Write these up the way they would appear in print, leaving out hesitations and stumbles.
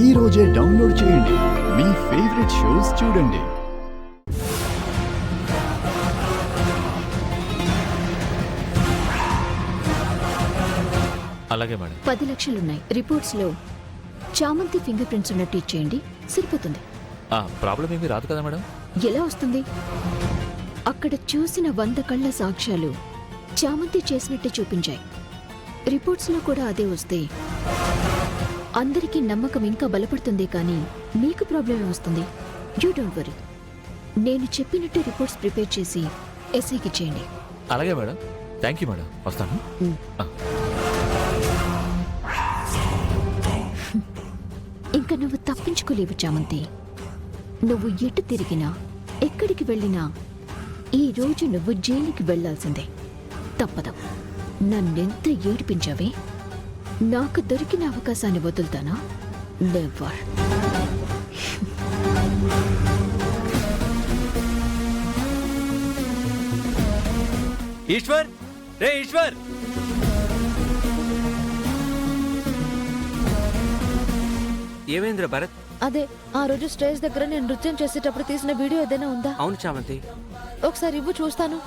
ఈ రోజే డౌన్లోడ్ చేయండి. మీ ఫేవరెట్ షోస్ చూడండి. అలాగే మేడం. 10 లక్షలున్నాయి. రిపోర్ట్స్లో చామంతి ఫింగర్ ప్రింట్స్ ఉన్నట్టు ఇచ్చేయండి, సరిపోతుంది. ప్రాబ్లం ఏమీ రాదు కదా మేడం? ఎలా వస్తుంది? అక్కడ చూసిన 100 కళ్ళ సాక్ష్యాలు చామంతి చేసినట్టే చూపించాయి. రిపోర్ట్స్లో కూడా అదే వస్తే అందరికీ నమ్మకం ఇంకా బలపడుతుంది, కానీ మీకు ప్రాబ్లం ఏమొస్తుంది? You don't worry. నేను చెప్పినట్టు రిపోర్ట్స్ ప్రిపేర్ చేసి ఎస్ఐకి చేయండి. అలాగే మేడం. Thank you madam. వస్తాను. ఇంకా నువ్వు తప్పించుకోలేవు చామంతి. నువ్వు ఎటు తిరిగినా ఎక్కడికి వెళ్ళినా ఈ రోజు నువ్వు జైలుకి వెళ్లాల్సిందే. తప్పదు. నన్నెంత ఏడిపించావే, నాకు దొరికిన అవకాశాన్ని వదులుతానా? నెవర్. ఈశ్వర్, రే ఈశ్వర్, ఏమైందిరా భరత్? అదే ఆ రోజు స్టేజ్ దగ్గర నేను నృత్యం చేసేటప్పుడు తీసిన వీడియో ఏదైనా ఉందా? అవును చామంతి. ఒకసారి ఇవ్వు, చూస్తాను.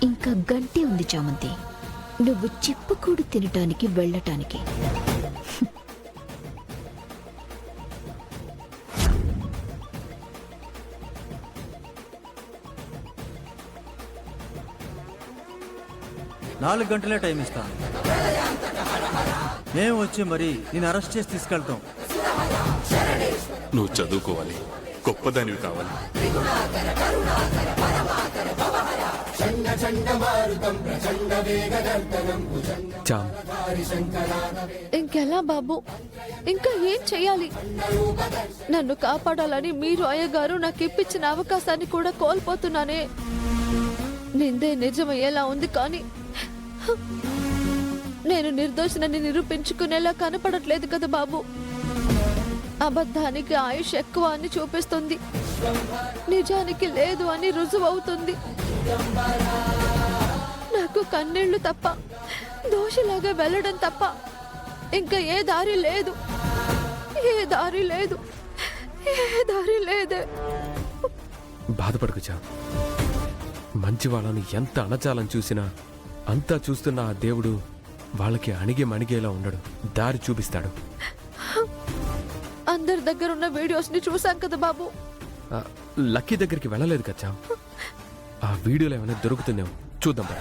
ఇంకా గంటే ఉంది చామంతి, నువ్వు చిప్పకూడు తినటానికి వెళ్ళటానికి. నాలుగు గంటలే టైం ఇస్తాను. మేము వచ్చి మరి నేను అరెస్ట్ చేసి తీసుకెళ్తాం. నువ్వు చదువుకోవాలి, గొప్పదానివి కావాలి. ఇంకెలా బాబు? ఇంకా ఏం చెయ్యాలి? నన్ను కాపాడాలని మీరు అయ్యగారు నాకు ఇప్పించిన అవకాశాన్ని కూడా కోల్పోతున్నానే. నిందే నిజమయ్యేలా ఉంది, కానీ నేను నిర్దోషినని నిరూపించుకునేలా కనపడట్లేదు కదా బాబు. అబద్ధానికి ఆయుష్ ఎక్కువ అని చూపిస్తుంది, నిజానికి లేదు అని రుజువు అవుతుంది. నాకు కన్నీళ్లు తప్ప, దోషిలాగా వెళ్ళడం తప్ప ఇంకా ఏ దారి లేదు. ఏ దారి లేదు, ఏ దారి లేదే. బాధపడకు చా. మంచి వాళ్ళని ఎంత అణచాలని చూసినా అంతా చూస్తున్న ఆ దేవుడు వాళ్ళకి అణిగే మణిగేలా ఉండడు, దారి చూపిస్తాడు. అందరి దగ్గర ఉన్న వీడియోస్ ని చూసాం కదా బాబు. లక్కీ దగ్గరికి వెళ్ళలేదు కచ్చా. ఆ వీడియోలో ఏమైనా దొరుకుతుందేమో చూద్దాం పద.